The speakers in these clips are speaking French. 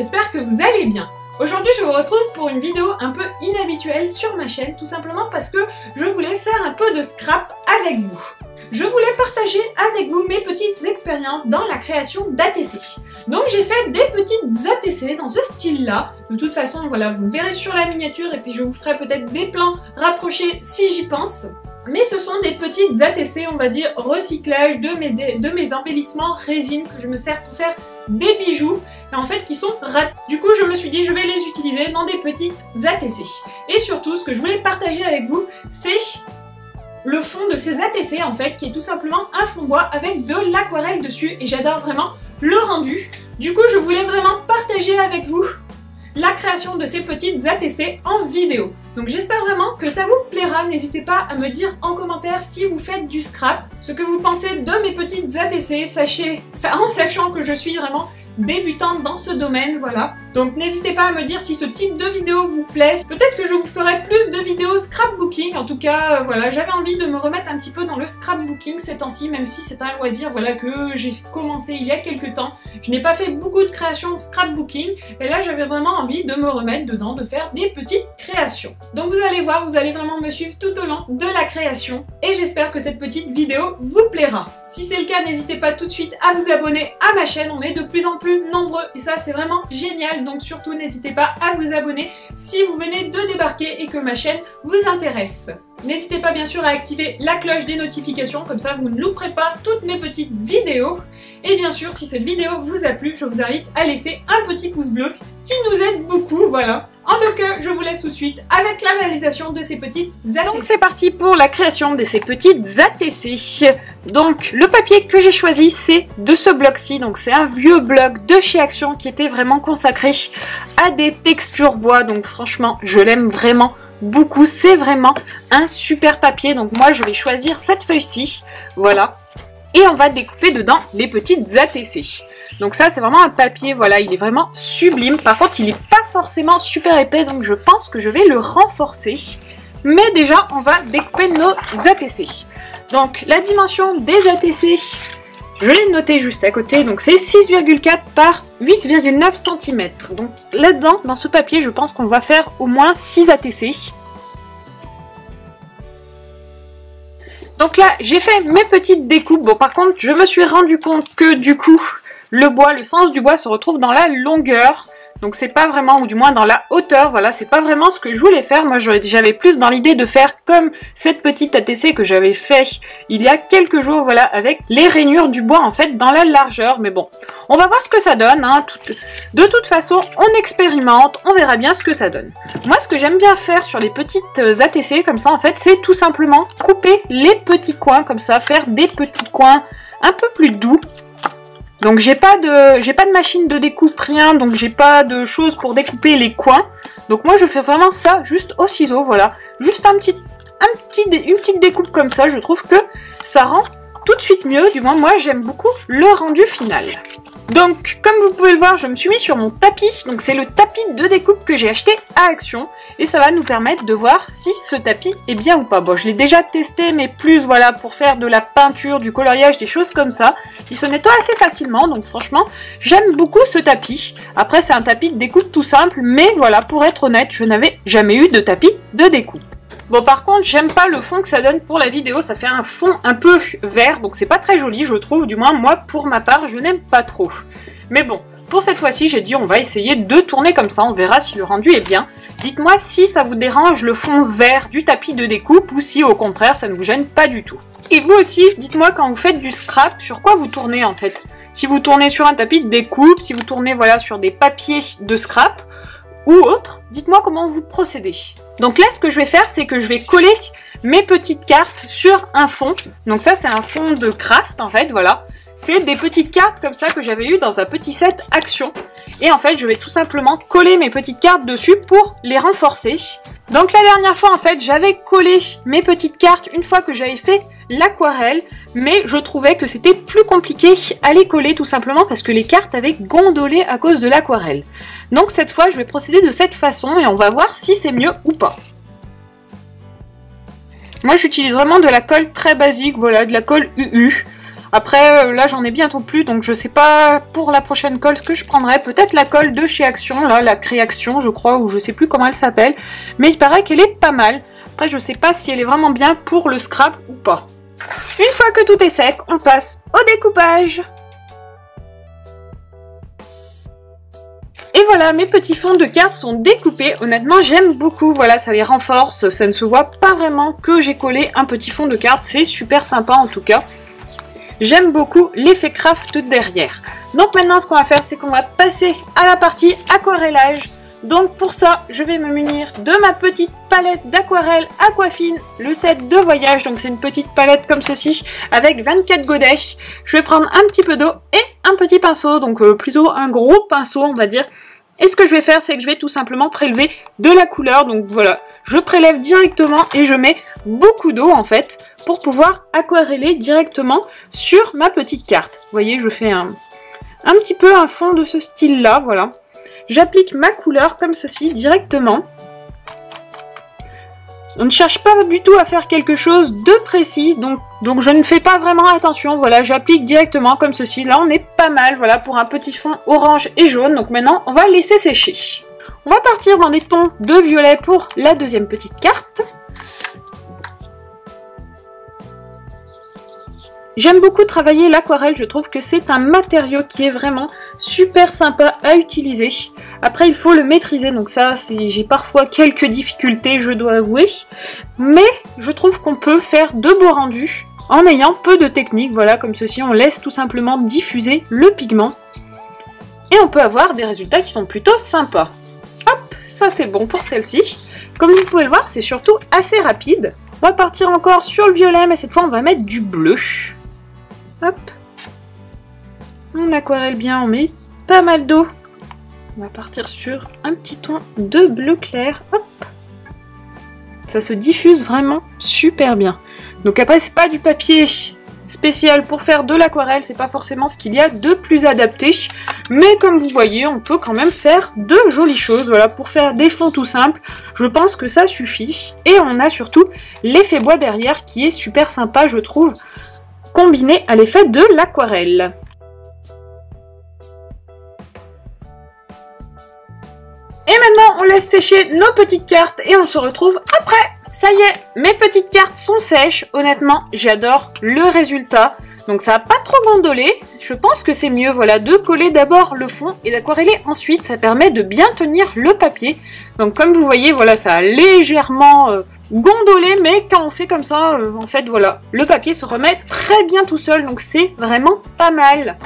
j'espère que vous allez bien. Aujourd'hui je vous retrouve pour une vidéo un peu inhabituelle sur ma chaîne, tout simplement parce que je voulais faire un peu de scrap avec vous. Je voulais partager avec vous mes petites expériences dans la création d'ATC. Donc j'ai fait des petites ATC dans ce style-là. De toute façon, voilà, vous verrez sur la miniature et puis je vous ferai peut-être des plans rapprochés si j'y pense. Mais ce sont des petites ATC, on va dire, recyclage de mes embellissements résine que je me sers pour faire des bijoux, et en fait qui sont ratés. Du coup, je me suis dit, je vais les utiliser dans des petites ATC. Et surtout, ce que je voulais partager avec vous, c'est le fond de ces ATC, en fait, qui est tout simplement un fond bois avec de l'aquarelle dessus, et j'adore vraiment le rendu. Du coup, je voulais vraiment partager avec vous la création de ces petites ATC en vidéo. Donc j'espère vraiment que ça vous plaira. N'hésitez pas à me dire en commentaire si vous faites du scrap, ce que vous pensez de mes petites ATC, en sachant que je suis vraiment débutante dans ce domaine, voilà. Donc n'hésitez pas à me dire si ce type de vidéo vous plaît. Peut-être que je vous ferai plus de vidéos scrapbooking. En tout cas, voilà, j'avais envie de me remettre un petit peu dans le scrapbooking ces temps-ci, même si c'est un loisir, voilà, que j'ai commencé il y a quelques temps. Je n'ai pas fait beaucoup de créations scrapbooking, et là j'avais vraiment envie de me remettre dedans, de faire des petites créations. Donc vous allez voir, vous allez vraiment me suivre tout au long de la création, et j'espère que cette petite vidéo vous plaira. Si c'est le cas, n'hésitez pas tout de suite à vous abonner à ma chaîne, on est de plus en plus nombreux et ça c'est vraiment génial, donc surtout n'hésitez pas à vous abonner si vous venez de débarquer et que ma chaîne vous intéresse. N'hésitez pas bien sûr à activer la cloche des notifications, comme ça vous ne louperez pas toutes mes petites vidéos. Et bien sûr, si cette vidéo vous a plu, je vous invite à laisser un petit pouce bleu qui nous aide beaucoup, voilà. En tout cas, je vous laisse tout de suite avec la réalisation de ces petites ATC. Donc c'est parti pour la création de ces petites ATC. Donc le papier que j'ai choisi, c'est de ce bloc-ci. Donc c'est un vieux bloc de chez Action qui était vraiment consacré à des textures bois. Donc franchement, je l'aime vraiment beaucoup. C'est vraiment un super papier. Donc moi, je vais choisir cette feuille-ci. Voilà. Et on va découper dedans les petites ATC. Donc ça c'est vraiment un papier, voilà, il est vraiment sublime. Par contre il n'est pas forcément super épais, donc je pense que je vais le renforcer. Mais déjà on va découper nos ATC. Donc la dimension des ATC, je l'ai noté juste à côté, donc c'est 6,4 par 8,9 cm. Donc là-dedans, dans ce papier, je pense qu'on va faire au moins 6 ATC. Donc là, j'ai fait mes petites découpes. Bon, par contre, je me suis rendu compte que du coup, le bois, le sens du bois se retrouve dans la longueur. Donc c'est pas vraiment, ou du moins dans la hauteur, voilà, c'est pas vraiment ce que je voulais faire. Moi j'avais plus dans l'idée de faire comme cette petite ATC que j'avais fait il y a quelques jours, voilà, avec les rainures du bois en fait dans la largeur. Mais bon, on va voir ce que ça donne, hein. De toute façon, on expérimente, on verra bien ce que ça donne. Moi ce que j'aime bien faire sur les petites ATC comme ça en fait, c'est tout simplement couper les petits coins comme ça, faire des petits coins un peu plus doux. Donc j'ai pas de machine de découpe, rien, donc j'ai pas de choses pour découper les coins. Donc moi je fais vraiment ça juste au ciseau, voilà. Juste une petite découpe comme ça, je trouve que ça rend tout de suite mieux, du moins moi j'aime beaucoup le rendu final. Donc comme vous pouvez le voir, je me suis mis sur mon tapis, donc c'est le tapis de découpe que j'ai acheté à Action. Et ça va nous permettre de voir si ce tapis est bien ou pas. Bon, je l'ai déjà testé, mais plus voilà pour faire de la peinture, du coloriage, des choses comme ça. Il se nettoie assez facilement, donc franchement, j'aime beaucoup ce tapis. Après, c'est un tapis de découpe tout simple, mais voilà, pour être honnête, je n'avais jamais eu de tapis de découpe. Bon, par contre, j'aime pas le fond que ça donne pour la vidéo, ça fait un fond un peu vert, donc c'est pas très joli, je trouve, du moins moi, pour ma part, je n'aime pas trop. Mais bon, pour cette fois-ci, j'ai dit on va essayer de tourner comme ça, on verra si le rendu est bien. Dites-moi si ça vous dérange le fond vert du tapis de découpe ou si au contraire ça ne vous gêne pas du tout. Et vous aussi, dites-moi quand vous faites du scrap, sur quoi vous tournez en fait. Si vous tournez sur un tapis de découpe, si vous tournez voilà sur des papiers de scrap ou autre, dites-moi comment vous procédez. Donc là, ce que je vais faire, c'est que je vais coller mes petites cartes sur un fond. Donc ça, c'est un fond de craft en fait, voilà. C'est des petites cartes comme ça que j'avais eu dans un petit set Action. Et en fait, je vais tout simplement coller mes petites cartes dessus pour les renforcer. Donc la dernière fois, en fait, j'avais collé mes petites cartes une fois que j'avais fait l'aquarelle. Mais je trouvais que c'était plus compliqué à les coller tout simplement parce que les cartes avaient gondolé à cause de l'aquarelle. Donc cette fois, je vais procéder de cette façon et on va voir si c'est mieux ou pas. Moi, j'utilise vraiment de la colle très basique, voilà, de la colle UU. Après, là, j'en ai bientôt plus, donc je sais pas pour la prochaine colle ce que je prendrai. Peut-être la colle de chez Action, là, la Créaction, je crois, ou je sais plus comment elle s'appelle. Mais il paraît qu'elle est pas mal. Après, je sais pas si elle est vraiment bien pour le scrap ou pas. Une fois que tout est sec, on passe au découpage. Et voilà, mes petits fonds de cartes sont découpés. Honnêtement, j'aime beaucoup. Voilà, ça les renforce. Ça ne se voit pas vraiment que j'ai collé un petit fond de cartes. C'est super sympa en tout cas. J'aime beaucoup l'effet craft derrière. Donc maintenant, ce qu'on va faire, c'est qu'on va passer à la partie aquarellage. Donc pour ça, je vais me munir de ma petite palette d'aquarelle Aquafine, le set de voyage. Donc c'est une petite palette comme ceci, avec 24 godets. Je vais prendre un petit peu d'eau et un petit pinceau, donc plutôt un gros pinceau on va dire. Et ce que je vais faire, c'est que je vais tout simplement prélever de la couleur. Donc voilà, je prélève directement et je mets beaucoup d'eau en fait, pour pouvoir aquareller directement sur ma petite carte. Vous voyez, je fais un petit peu un fond de ce style-là, voilà. J'applique ma couleur comme ceci directement. On ne cherche pas du tout à faire quelque chose de précis, donc je ne fais pas vraiment attention. Voilà, j'applique directement comme ceci. Là, on est pas mal, voilà, pour un petit fond orange et jaune. Donc maintenant, on va laisser sécher. On va partir dans des tons de violet pour la deuxième petite carte. J'aime beaucoup travailler l'aquarelle, je trouve que c'est un matériau qui est vraiment super sympa à utiliser. Après, il faut le maîtriser, donc ça, j'ai parfois quelques difficultés, je dois avouer. Mais je trouve qu'on peut faire de beaux rendus en ayant peu de technique. Voilà, comme ceci, on laisse tout simplement diffuser le pigment. Et on peut avoir des résultats qui sont plutôt sympas. Hop, ça c'est bon pour celle-ci. Comme vous pouvez le voir, c'est surtout assez rapide. On va partir encore sur le violet, mais cette fois, on va mettre du bleu. Hop, on aquarelle bien, on met pas mal d'eau. On va partir sur un petit ton de bleu clair. Hop, ça se diffuse vraiment super bien. Donc après, c'est pas du papier spécial pour faire de l'aquarelle, c'est pas forcément ce qu'il y a de plus adapté. Mais comme vous voyez, on peut quand même faire de jolies choses. Voilà, pour faire des fonds tout simples, je pense que ça suffit. Et on a surtout l'effet bois derrière qui est super sympa, je trouve, combiné à l'effet de l'aquarelle. Et maintenant, on laisse sécher nos petites cartes et on se retrouve après. Ça y est, mes petites cartes sont sèches. Honnêtement, j'adore le résultat. Donc ça n'a pas trop gondolé. Je pense que c'est mieux, voilà, de coller d'abord le fond et d'aquareller ensuite. Ça permet de bien tenir le papier. Donc comme vous voyez, voilà, ça a légèrement gondolé, mais quand on fait comme ça, en fait, voilà, le papier se remet très bien tout seul. Donc c'est vraiment pas mal.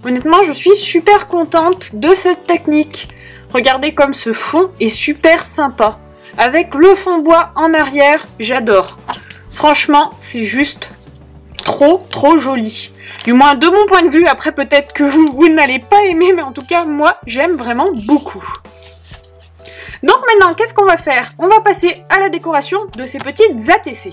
Honnêtement, je suis super contente de cette technique. Regardez comme ce fond est super sympa. Avec le fond bois en arrière, j'adore. Franchement, c'est juste trop joli. Du moins de mon point de vue, après peut-être que vous n'allez pas aimer, mais en tout cas, moi, j'aime vraiment beaucoup. Donc maintenant, qu'est-ce qu'on va faire? On va passer à la décoration de ces petites ATC.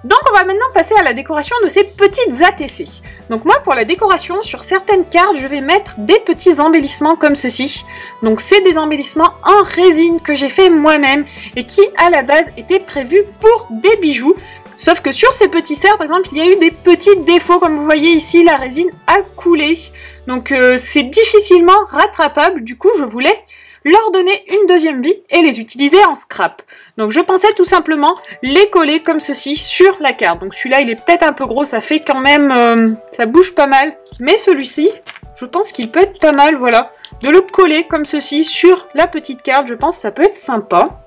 Donc on va maintenant passer à la décoration de ces petites ATC. Donc moi, pour la décoration, sur certaines cartes, je vais mettre des petits embellissements comme ceci. Donc c'est des embellissements en résine que j'ai fait moi-même et qui, à la base, étaient prévus pour des bijoux. Sauf que sur ces petits cerfs, par exemple, il y a eu des petits défauts. Comme vous voyez ici, la résine a coulé. Donc c'est difficilement rattrapable. Du coup, je voulais leur donner une deuxième vie et les utiliser en scrap. Donc je pensais tout simplement les coller comme ceci sur la carte. Donc celui-là, il est peut-être un peu gros, ça fait quand même... ça bouge pas mal. Mais celui-ci, je pense qu'il peut être pas mal, voilà. De le coller comme ceci sur la petite carte, je pense que ça peut être sympa.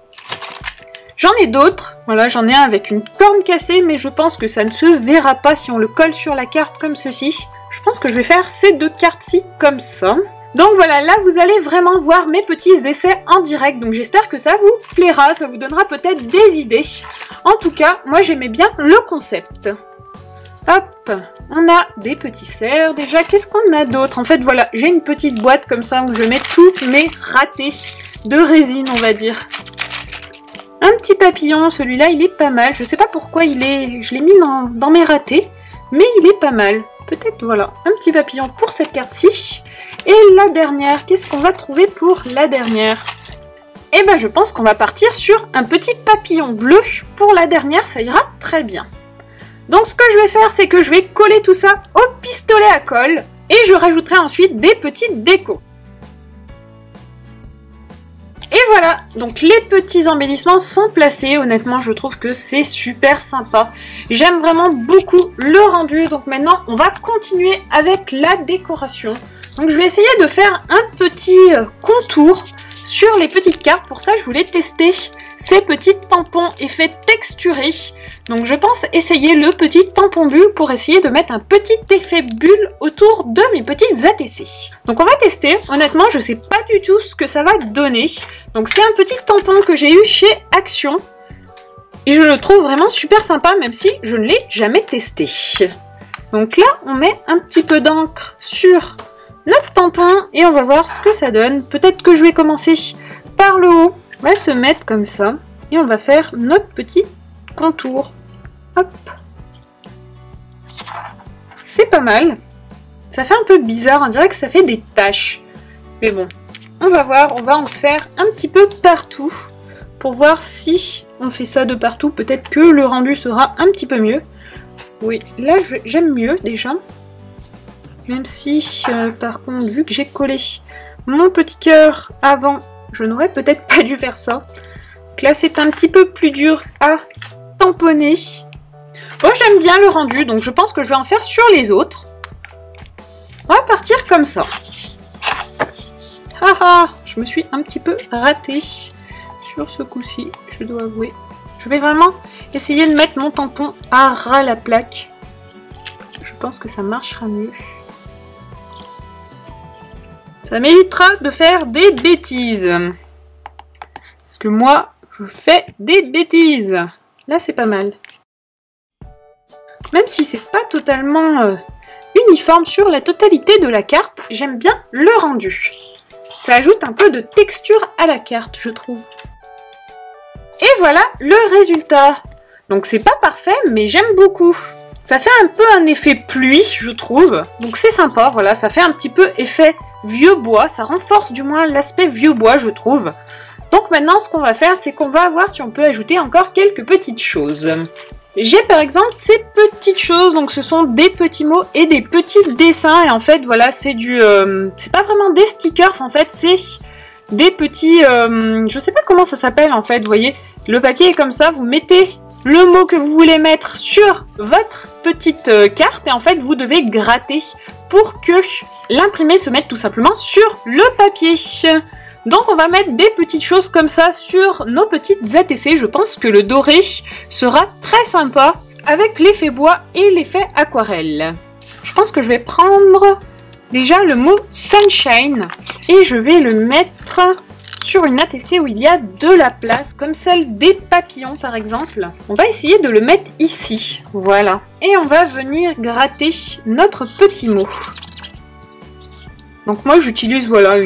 J'en ai d'autres, voilà, j'en ai un avec une corne cassée, mais je pense que ça ne se verra pas si on le colle sur la carte comme ceci. Je pense que je vais faire ces deux cartes-ci comme ça. Donc voilà, là vous allez vraiment voir mes petits essais en direct, donc j'espère que ça vous plaira, ça vous donnera peut-être des idées. En tout cas, moi j'aimais bien le concept. Hop, on a des petits cerfs déjà, qu'est-ce qu'on a d'autre? En fait voilà, j'ai une petite boîte comme ça où je mets toutes mes ratés de résine, on va dire. Un petit papillon, celui-là il est pas mal, je sais pas pourquoi je l'ai mis dans mes ratés, mais il est pas mal. Peut-être, voilà, un petit papillon pour cette carte-ci. Et la dernière, qu'est-ce qu'on va trouver pour la dernière? Eh ben, je pense qu'on va partir sur un petit papillon bleu. Pour la dernière, ça ira très bien. Donc ce que je vais faire, c'est que je vais coller tout ça au pistolet à colle et je rajouterai ensuite des petites décos. Et voilà, donc les petits embellissements sont placés. Honnêtement, je trouve que c'est super sympa. J'aime vraiment beaucoup le rendu. Donc maintenant, on va continuer avec la décoration. Donc je vais essayer de faire un petit contour sur les petites cartes. Pour ça, je voulais tester ces petits tampons effets texturés. Donc je pense essayer le petit tampon bulle pour essayer de mettre un petit effet bulle autour de mes petites ATC. Donc on va tester. Honnêtement, je sais pas du tout ce que ça va donner. Donc c'est un petit tampon que j'ai eu chez Action. Et je le trouve vraiment super sympa, même si je ne l'ai jamais testé. Donc là, on met un petit peu d'encre sur notre tampon et on va voir ce que ça donne. Peut-être que je vais commencer par le haut. On va se mettre comme ça et on va faire notre petit contour. Hop. C'est pas mal. Ça fait un peu bizarre, on dirait que ça fait des taches. Mais bon, on va voir, on va en faire un petit peu partout pour voir si on fait ça de partout. Peut-être que le rendu sera un petit peu mieux. Oui, là j'aime mieux déjà. Même si, par contre, vu que j'ai collé mon petit cœur avant, je n'aurais peut-être pas dû faire ça. Donc là, c'est un petit peu plus dur à tamponner. Moi, j'aime bien le rendu, donc je pense que je vais en faire sur les autres. On va partir comme ça. Haha, je me suis un petit peu ratée sur ce coup-ci, je dois avouer. Je vais vraiment essayer de mettre mon tampon à ras la plaque. Je pense que ça marchera mieux. Ça m'évitera de faire des bêtises. Parce que moi, je fais des bêtises. Là, c'est pas mal. Même si c'est pas totalement uniforme sur la totalité de la carte, j'aime bien le rendu. Ça ajoute un peu de texture à la carte, je trouve. Et voilà le résultat. Donc c'est pas parfait, mais j'aime beaucoup. Ça fait un peu un effet pluie, je trouve. Donc c'est sympa, voilà, ça fait un petit peu effet vieux bois. Ça renforce du moins l'aspect vieux bois, je trouve. Donc maintenant, ce qu'on va faire, c'est qu'on va voir si on peut ajouter encore quelques petites choses. J'ai par exemple ces petites choses, donc ce sont des petits mots et des petits dessins. Et en fait, voilà, c'est du... c'est pas vraiment des stickers, en fait, c'est des petits... je sais pas comment ça s'appelle, en fait, vous voyez. Le papier est comme ça, vous mettez le mot que vous voulez mettre sur votre petite carte et en fait, vous devez gratter pour que l'imprimé se mette tout simplement sur le papier. Donc on va mettre des petites choses comme ça sur nos petites ATC. Je pense que le doré sera très sympa avec l'effet bois et l'effet aquarelle. Je pense que je vais prendre déjà le mot Sunshine et je vais le mettre sur une ATC où il y a de la place, comme celle des papillons par exemple. On va essayer de le mettre ici, voilà. Et on va venir gratter notre petit mot. Donc moi j'utilise voilà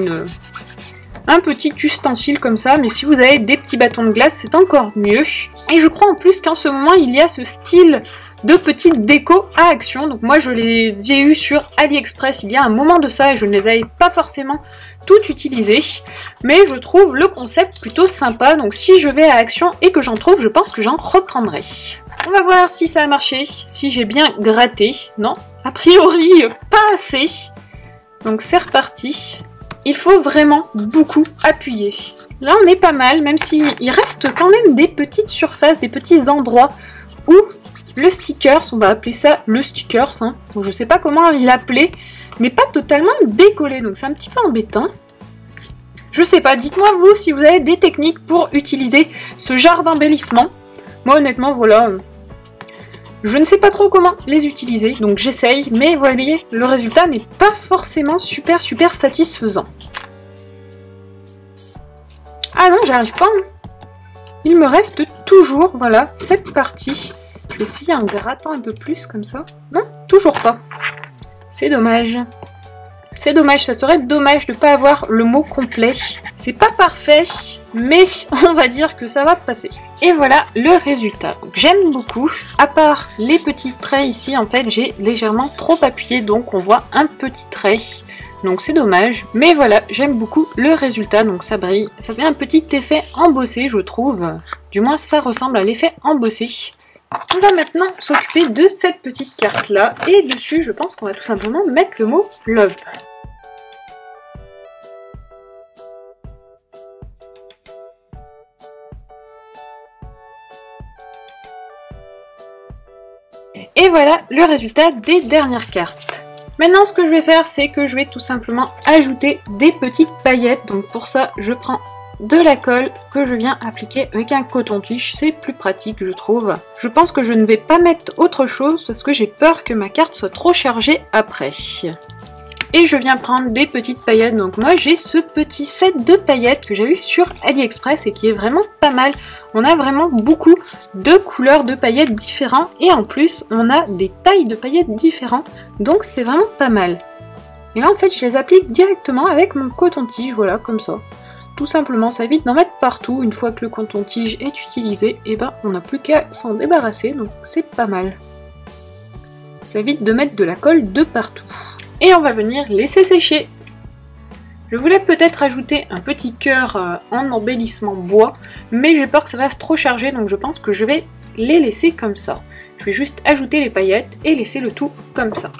un petit ustensile comme ça, mais si vous avez des petits bâtons de glace, c'est encore mieux. Et je crois en plus qu'en ce moment, il y a ce style de petites déco à Action. Donc moi, je les ai eu sur AliExpress il y a un moment de ça et je ne les avais pas forcément toutes utilisées. Mais je trouve le concept plutôt sympa. Donc si je vais à Action et que j'en trouve, je pense que j'en reprendrai. On va voir si ça a marché, si j'ai bien gratté. Non, a priori, pas assez. Donc c'est reparti. Il faut vraiment beaucoup appuyer. Là, on est pas mal, même s'il reste quand même des petites surfaces, des petits endroits où le stickers, on va appeler ça le stickers, hein. Bon, je sais pas comment l'appeler, n'est pas totalement décollé, donc c'est un petit peu embêtant. Je sais pas, dites-moi vous si vous avez des techniques pour utiliser ce genre d'embellissement. Moi, honnêtement, voilà... je ne sais pas trop comment les utiliser, donc j'essaye, mais vous voyez, le résultat n'est pas forcément super satisfaisant. Ah non, j'arrive pas. Il me reste toujours, voilà, cette partie. Je vais essayer en grattant un peu plus, comme ça. Non, toujours pas. C'est dommage. C'est dommage, ça serait dommage de ne pas avoir le mot complet. C'est pas parfait, mais on va dire que ça va passer. Et voilà le résultat. J'aime beaucoup. À part les petits traits ici, en fait, j'ai légèrement trop appuyé, donc on voit un petit trait. Donc c'est dommage. Mais voilà, j'aime beaucoup le résultat, donc ça brille. Ça fait un petit effet embossé, je trouve. Du moins, ça ressemble à l'effet embossé. On va maintenant s'occuper de cette petite carte là et dessus je pense qu'on va tout simplement mettre le mot love. Et voilà le résultat des dernières cartes. Maintenant ce que je vais faire c'est que je vais tout simplement ajouter des petites paillettes. Donc pour ça je prends de la colle que je viens appliquer avec un coton-tige, c'est plus pratique je trouve. Je pense que je ne vais pas mettre autre chose parce que j'ai peur que ma carte soit trop chargée après. Et je viens prendre des petites paillettes, donc moi j'ai ce petit set de paillettes que j'ai eu sur AliExpress et qui est vraiment pas mal. On a vraiment beaucoup de couleurs de paillettes différentes et en plus on a des tailles de paillettes différentes, donc c'est vraiment pas mal. Et là en fait je les applique directement avec mon coton-tige, voilà comme ça. Tout simplement, ça évite d'en mettre partout. Une fois que le coton-tige est utilisé, et ben on n'a plus qu'à s'en débarrasser, donc c'est pas mal. Ça évite de mettre de la colle de partout. Et on va venir laisser sécher. Je voulais peut-être ajouter un petit cœur en embellissement bois, mais j'ai peur que ça fasse trop chargé, donc je pense que je vais les laisser comme ça. Je vais juste ajouter les paillettes et laisser le tout comme ça.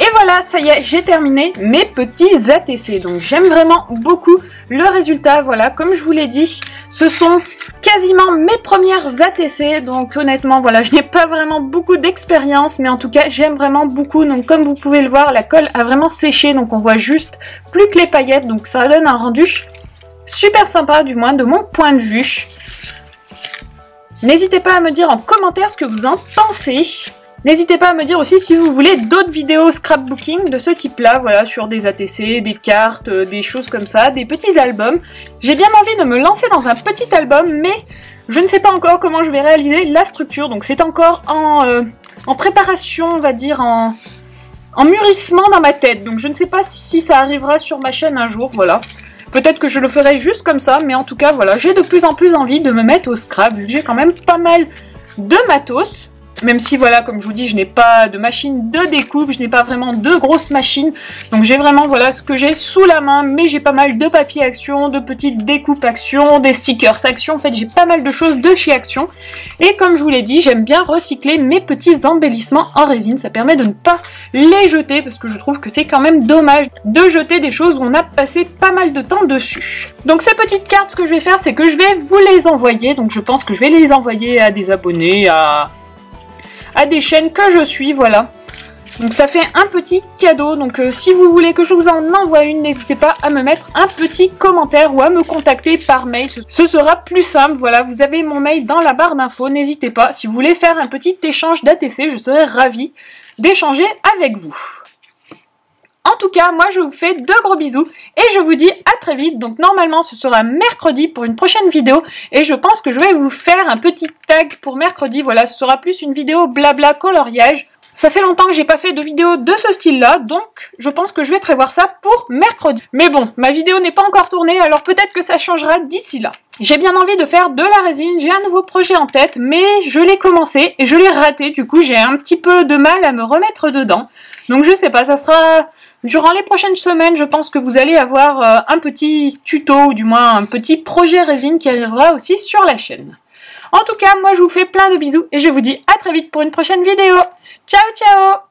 Et voilà, ça y est, j'ai terminé mes petits ATC. Donc j'aime vraiment beaucoup le résultat. Voilà, comme je vous l'ai dit, ce sont quasiment mes premières ATC. Donc honnêtement, voilà, je n'ai pas vraiment beaucoup d'expérience, mais en tout cas, j'aime vraiment beaucoup. Donc comme vous pouvez le voir, la colle a vraiment séché. Donc on voit juste plus que les paillettes. Donc ça donne un rendu super sympa, du moins de mon point de vue. N'hésitez pas à me dire en commentaire ce que vous en pensez. N'hésitez pas à me dire aussi si vous voulez d'autres vidéos scrapbooking de ce type-là, voilà, sur des ATC, des cartes, des choses comme ça, des petits albums. J'ai bien envie de me lancer dans un petit album, mais je ne sais pas encore comment je vais réaliser la structure, donc c'est encore en préparation, on va dire, en mûrissement dans ma tête. Donc je ne sais pas si ça arrivera sur ma chaîne un jour, voilà. Peut-être que je le ferai juste comme ça, mais en tout cas, voilà, j'ai de plus en plus envie de me mettre au scrap, vu que j'ai quand même pas mal de matos. Même si, voilà, comme je vous dis, je n'ai pas de machine de découpe, je n'ai pas vraiment de grosses machines. Donc j'ai vraiment, voilà, ce que j'ai sous la main. Mais j'ai pas mal de papier Action, de petites découpes Action, des stickers Action. En fait, j'ai pas mal de choses de chez Action. Et comme je vous l'ai dit, j'aime bien recycler mes petits embellissements en résine. Ça permet de ne pas les jeter, parce que je trouve que c'est quand même dommage de jeter des choses où on a passé pas mal de temps dessus. Donc ces petites cartes, ce que je vais faire, c'est que je vais vous les envoyer. Donc je pense que je vais les envoyer à des abonnés, à des chaînes que je suis, voilà. Donc ça fait un petit cadeau, donc si vous voulez que je vous en envoie une, n'hésitez pas à me mettre un petit commentaire ou à me contacter par mail, ce sera plus simple, voilà, vous avez mon mail dans la barre d'infos, n'hésitez pas. Si vous voulez faire un petit échange d'ATC, je serai ravie d'échanger avec vous. En tout cas, moi je vous fais de gros bisous et je vous dis à très vite. Donc normalement ce sera mercredi pour une prochaine vidéo et je pense que je vais vous faire un petit tag pour mercredi. Voilà, ce sera plus une vidéo blabla coloriage. Ça fait longtemps que j'ai pas fait de vidéo de ce style-là, donc je pense que je vais prévoir ça pour mercredi. Mais bon, ma vidéo n'est pas encore tournée, alors peut-être que ça changera d'ici là. J'ai bien envie de faire de la résine, j'ai un nouveau projet en tête, mais je l'ai commencé et je l'ai raté, du coup j'ai un petit peu de mal à me remettre dedans. Donc je sais pas, ça sera durant les prochaines semaines, je pense que vous allez avoir un petit tuto, ou du moins un petit projet résine qui arrivera aussi sur la chaîne. En tout cas, moi je vous fais plein de bisous et je vous dis à très vite pour une prochaine vidéo. Ciao ciao!